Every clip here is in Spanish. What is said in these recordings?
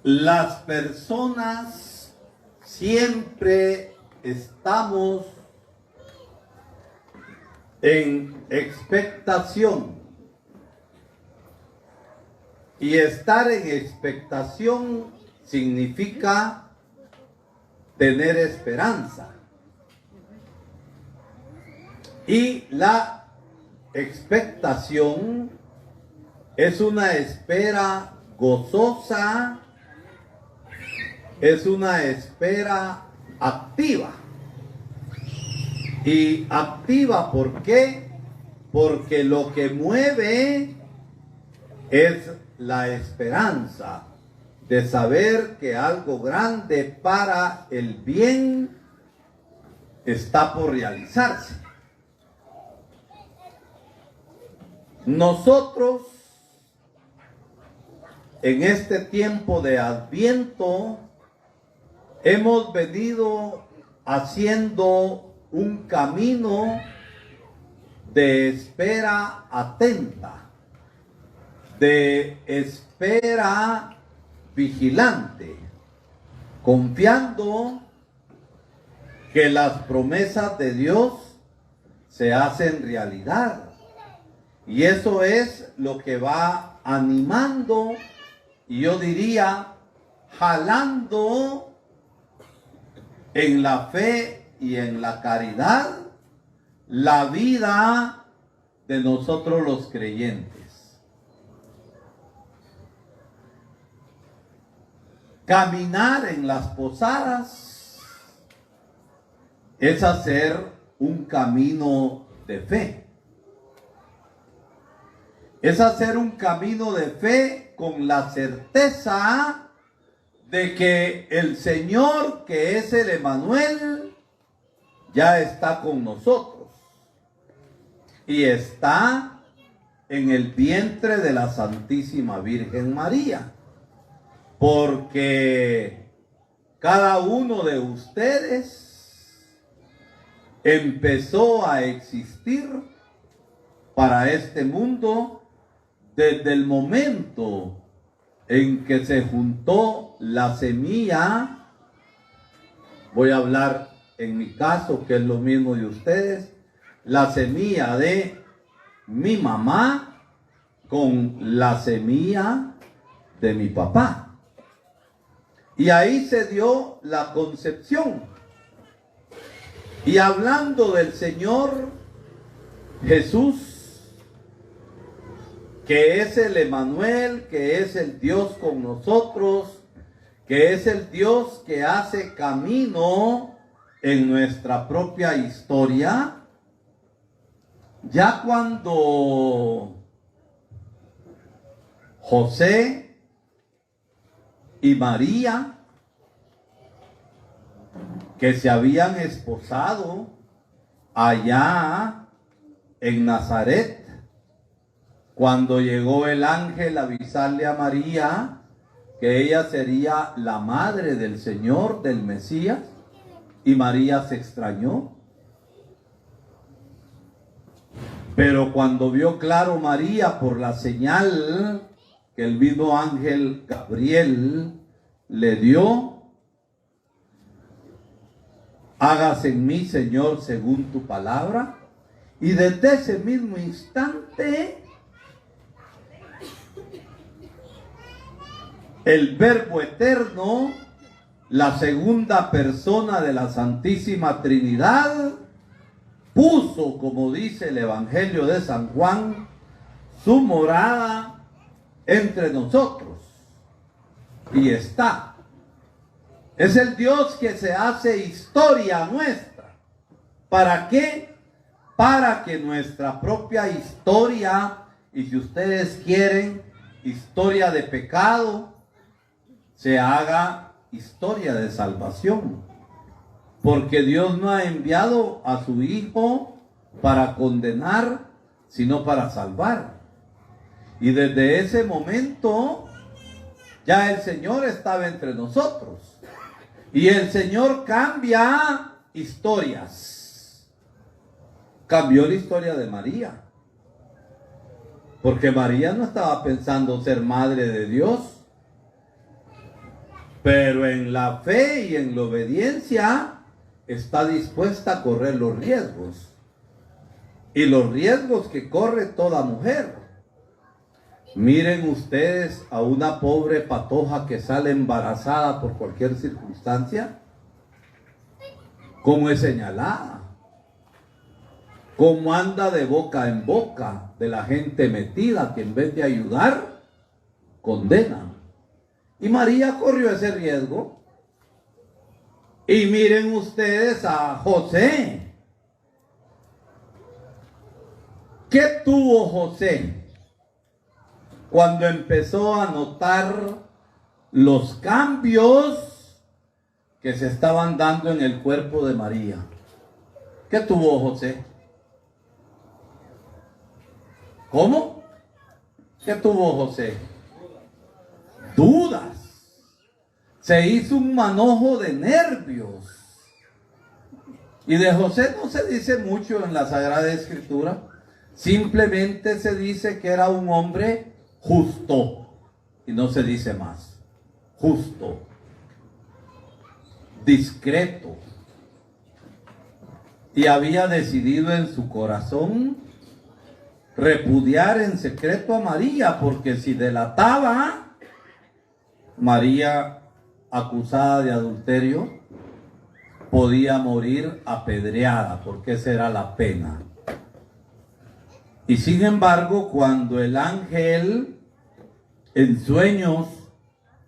Las personas siempre estamos en expectación. Y estar en expectación significa tener esperanza. Y la expectación es una espera gozosa, es una espera activa. Y activa, ¿por qué? Porque lo que mueve es la esperanza de saber que algo grande para el bien está por realizarse. Nosotros, en este tiempo de Adviento, hemos venido haciendo un camino de espera atenta, de espera vigilante, confiando que las promesas de Dios se hacen realidad. Y eso es lo que va animando, y yo diría, jalando en la fe y en la caridad la vida de nosotros los creyentes. Caminar en las posadas es hacer un camino de fe. Es hacer un camino de fe con la certeza de que el Señor, que es el Emmanuel, ya está con nosotros y está en el vientre de la Santísima Virgen María, porque cada uno de ustedes empezó a existir para este mundo desde el momento en que se juntó la semilla. Voy a hablar en mi caso, que es lo mismo de ustedes, la semilla de mi mamá con la semilla de mi papá. Y ahí se dio la concepción. Y hablando del Señor Jesús, que es el Emmanuel, que es el Dios con nosotros, que es el Dios que hace camino en nuestra propia historia, ya cuando José y María, que se habían esposado allá en Nazaret, cuando llegó el ángel a avisarle a María que ella sería la madre del Señor, del Mesías, y María se extrañó. Pero cuando vio claro María por la señal que el mismo ángel Gabriel le dio, hágase en mí, Señor, según tu palabra, y desde ese mismo instante el Verbo eterno, la segunda persona de la Santísima Trinidad, puso, como dice el Evangelio de San Juan, su morada entre nosotros. Y está. Es el Dios que se hace historia nuestra. ¿Para qué? Para que nuestra propia historia, y si ustedes quieren, historia de pecado, se haga historia de salvación. Porque Dios no ha enviado a su Hijo para condenar, sino para salvar. Y desde ese momento ya el Señor estaba entre nosotros. Y el Señor cambia historias. Cambió la historia de María. Porque María no estaba pensando ser madre de Dios. pero en la fe y en la obediencia está dispuesta a correr los riesgos. Y los riesgos que corre toda mujer. Miren ustedes a una pobre patoja que sale embarazada por cualquier circunstancia, cómo es señalada, cómo anda de boca en boca de la gente metida, que en vez de ayudar, condena. Y María corrió ese riesgo. Y miren ustedes a José. ¿Qué tuvo José cuando empezó a notar los cambios que se estaban dando en el cuerpo de María? ¿Qué tuvo José? ¿Cómo? ¿Qué tuvo José? Dudas. Se hizo un manojo de nervios. Y de José no se dice mucho en la Sagrada Escritura. Simplemente se dice que era un hombre justo. Y no se dice más. Justo. Discreto. Y había decidido en su corazón repudiar en secreto a María, porque si delataba, María, acusada de adulterio, podía morir apedreada, porque esa era la pena. Y sin embargo, cuando el ángel en sueños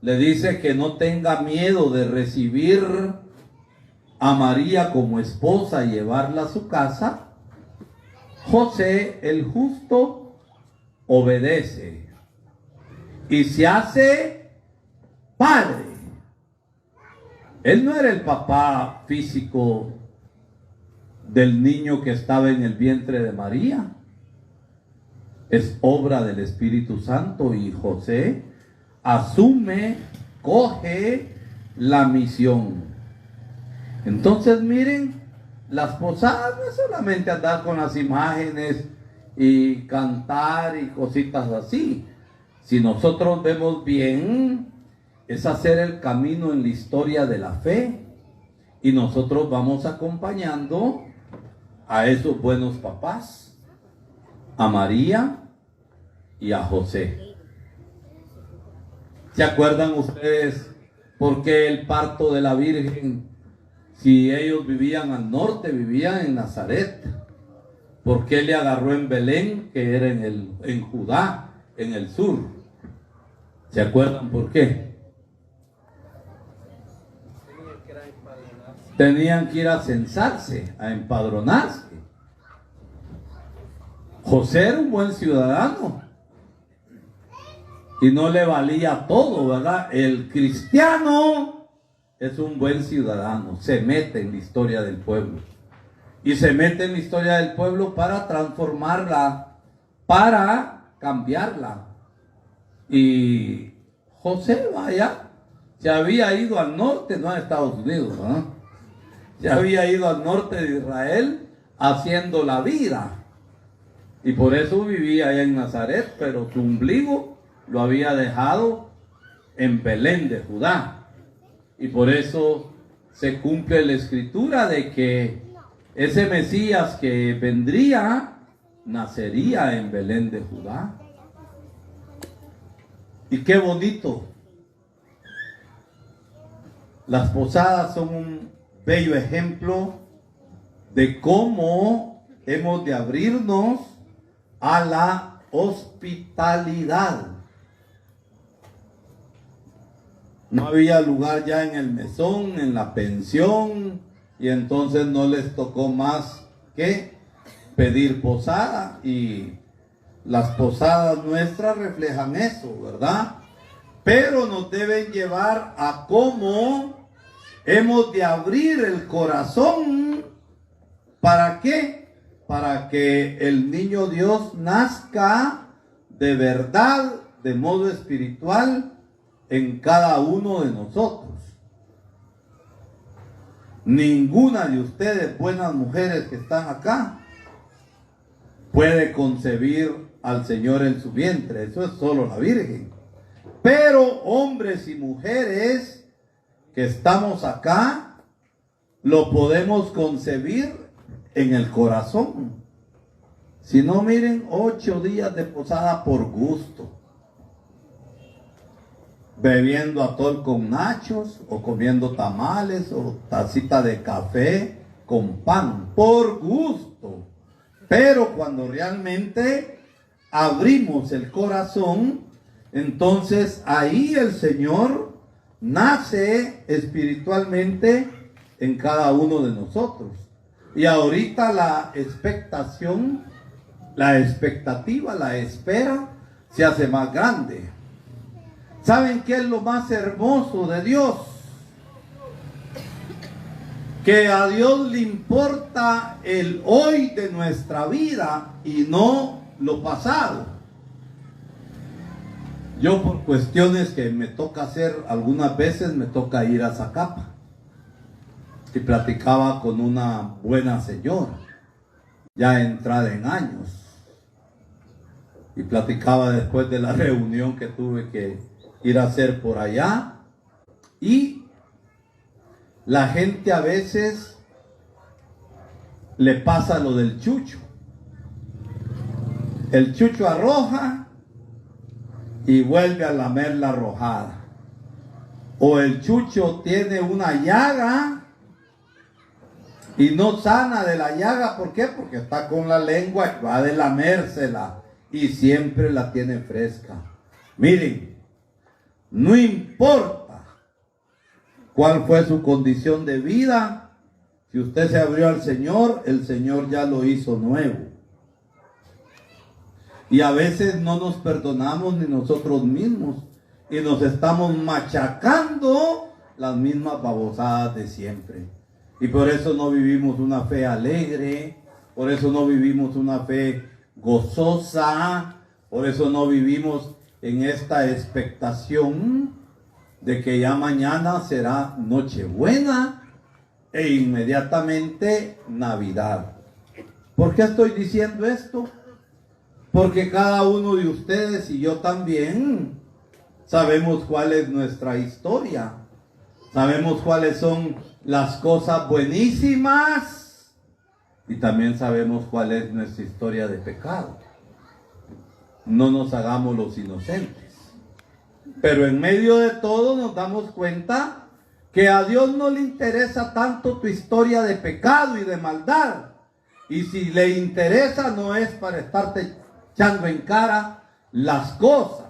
le dice que no tenga miedo de recibir a María como esposa y llevarla a su casa, José el justo obedece y se hace padre. Él no era el papá físico del niño que estaba en el vientre de María. Es obra del Espíritu Santo y José asume, coge la misión. Entonces miren, las posadas no es solamente andar con las imágenes y cantar y cositas así. Si nosotros vemos bien, es hacer el camino en la historia de la fe. Y nosotros vamos acompañando a esos buenos papás, a María y a José. ¿Se acuerdan ustedes por qué el parto de la Virgen? Si ellos vivían al norte, vivían en Nazaret. ¿Por qué le agarró en Belén, que era en Judá, en el sur? ¿Se acuerdan por qué? Tenían que ir a censarse, a empadronarse. José era un buen ciudadano y no le valía todo, ¿verdad? El cristiano es un buen ciudadano, se mete en la historia del pueblo. Y se mete en la historia del pueblo para transformarla, para cambiarla. Y José, vaya, se había ido al norte, no a Estados Unidos, ¿no? Se había ido al norte de Israel haciendo la vida. Y por eso vivía allá en Nazaret, pero su ombligo lo había dejado en Belén de Judá. Y por eso se cumple la escritura de que ese Mesías que vendría, nacería en Belén de Judá. Y qué bonito. Las posadas son un bello ejemplo de cómo hemos de abrirnos a la hospitalidad. No había lugar ya en el mesón, en la pensión, y entonces no les tocó más que pedir posada, y las posadas nuestras reflejan eso, ¿verdad? Pero nos deben llevar a cómo hemos de abrir el corazón. ¿Para qué? Para que el niño Dios nazca de verdad, de modo espiritual, en cada uno de nosotros. Ninguna de ustedes, buenas mujeres que están acá, puede concebir al Señor en su vientre. Eso es solo la Virgen. Pero hombres y mujeres que estamos acá, lo podemos concebir en el corazón. Si no, miren, 8 días de posada por gusto, bebiendo atol con nachos, o comiendo tamales, o tacita de café con pan, por gusto. Pero cuando realmente abrimos el corazón, entonces ahí el Señor nace espiritualmente en cada uno de nosotros. Y ahorita la expectación, la expectativa, la espera se hace más grande. ¿Saben qué es lo más hermoso de Dios? Que a Dios le importa el hoy de nuestra vida y no lo pasado. Yo, por cuestiones que me toca hacer, algunas veces me toca ir a Zacapa. Y platicaba con una buena señora, ya entrada en años. Y platicaba después de la reunión que tuve que ir a hacer por allá. Y la gente a veces le pasa lo del chucho. El chucho arroja y vuelve a lamer la arrojada. O el chucho tiene una llaga y no sana de la llaga. ¿Por qué? Porque está con la lengua y va de lamérsela y siempre la tiene fresca. Miren, no importa cuál fue su condición de vida, si usted se abrió al Señor, el Señor ya lo hizo nuevo. Y a veces no nos perdonamos ni nosotros mismos y nos estamos machacando las mismas babosadas de siempre. Y por eso no vivimos una fe alegre, por eso no vivimos una fe gozosa, por eso no vivimos en esta expectación de que ya mañana será Nochebuena e inmediatamente Navidad. ¿Por qué estoy diciendo esto? Porque cada uno de ustedes y yo también sabemos cuál es nuestra historia. Sabemos cuáles son las cosas buenísimas y también sabemos cuál es nuestra historia de pecado. No nos hagamos los inocentes. Pero en medio de todo nos damos cuenta que a Dios no le interesa tanto tu historia de pecado y de maldad. Y si le interesa, no es para estarte echando en cara las cosas.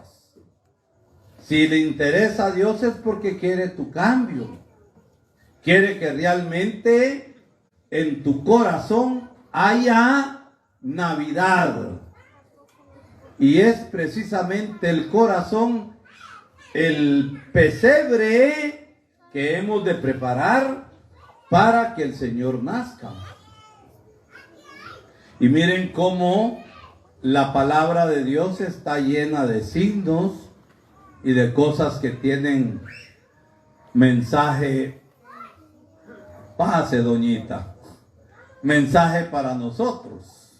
Si le interesa a Dios es porque quiere tu cambio. Quiere que realmente en tu corazón haya Navidad. Y es precisamente el corazón, el pesebre que hemos de preparar para que el Señor nazca. Y miren cómo la palabra de Dios está llena de signos y de cosas que tienen mensaje. Pase, doñita. Mensaje para nosotros.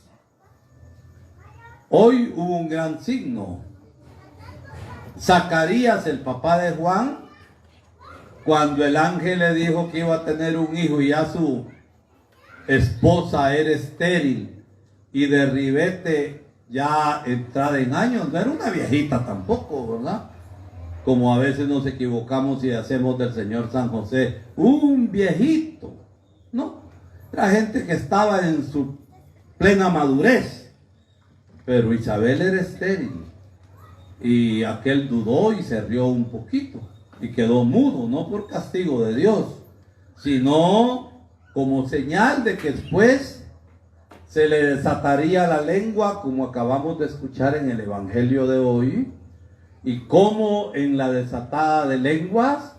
Hoy hubo un gran signo. Zacarías, el papá de Juan, cuando el ángel le dijo que iba a tener un hijo y ya su esposa era estéril y de ribete ya entrada en años, no era una viejita tampoco, ¿verdad? Como a veces nos equivocamos y hacemos del Señor San José un viejito. No, era gente que estaba en su plena madurez. Pero Isabel era estéril. Y aquel dudó y se rió un poquito. Y quedó mudo, no por castigo de Dios, sino como señal de que después se le desataría la lengua, como acabamos de escuchar en el Evangelio de hoy. Y como en la desatada de lenguas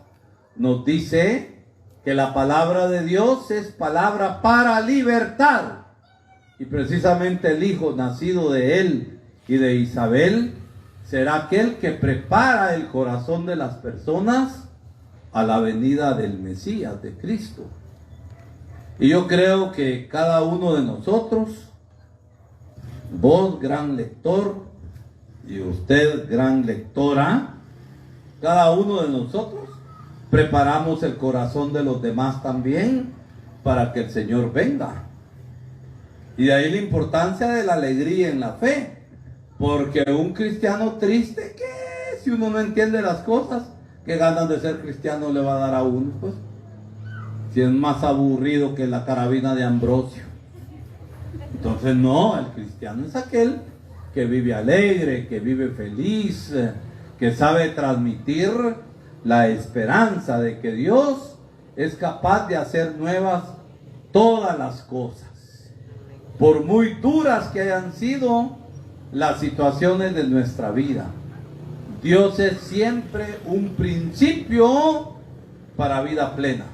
nos dice que la palabra de Dios es palabra para libertad. Y precisamente el hijo nacido de él y de Isabel será aquel que prepara el corazón de las personas a la venida del Mesías, de Cristo. Y yo creo que cada uno de nosotros, vos gran lector y usted gran lectora, cada uno de nosotros preparamos el corazón de los demás también para que el Señor venga. Y de ahí la importancia de la alegría en la fe. Porque un cristiano triste, ¿qué? Si uno no entiende las cosas, ¿qué ganas de ser cristiano le va a dar a uno? Pues, si es más aburrido que la carabina de Ambrosio. Entonces no, el cristiano es aquel que vive alegre, que vive feliz, que sabe transmitir la esperanza de que Dios es capaz de hacer nuevas todas las cosas. Por muy duras que hayan sido las situaciones de nuestra vida, Dios es siempre un principio para vida plena.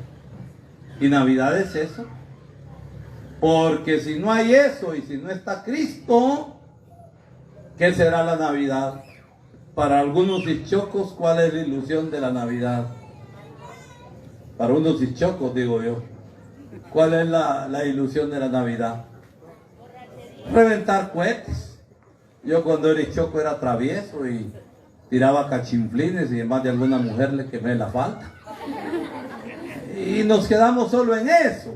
Y Navidad es eso. Porque si no hay eso y si no está Cristo, ¿qué será la Navidad? Para algunos hichocos, ¿cuál es la ilusión de la Navidad? Para unos hichocos, digo yo. ¿Cuál es la ilusión de la Navidad? Reventar cohetes. Yo cuando era hichoco era travieso y tiraba cachinflines y además de alguna mujer le quemé la falda. Y nos quedamos solo en eso.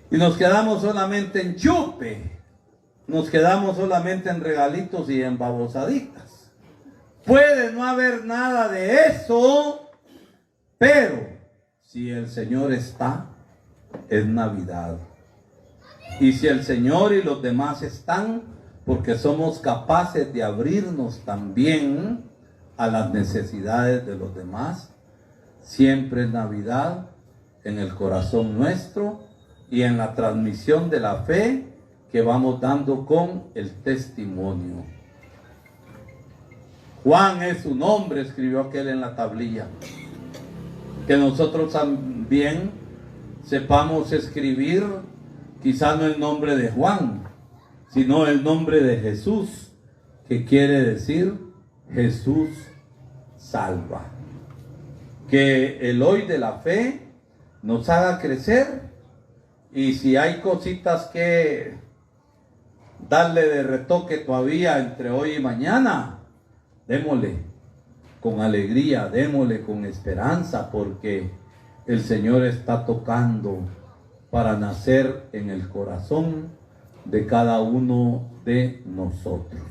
Y nos quedamos solamente en chupe. Nos quedamos solamente en regalitos y en babosaditas. Puede no haber nada de eso, pero si el Señor está, es Navidad. Y si el Señor y los demás están, porque somos capaces de abrirnos también a las necesidades de los demás, siempre es Navidad en el corazón nuestro y en la transmisión de la fe que vamos dando con el testimonio. Juan es su nombre, escribió aquel en la tablilla. Que nosotros también sepamos escribir quizá no el nombre de Juan, sino el nombre de Jesús, que quiere decir Jesús salva. Que el hoy de la fe nos haga crecer, y si hay cositas que darle de retoque todavía entre hoy y mañana, démosle con alegría, démosle con esperanza, porque el Señor está tocando para nacer en el corazón de cada uno de nosotros.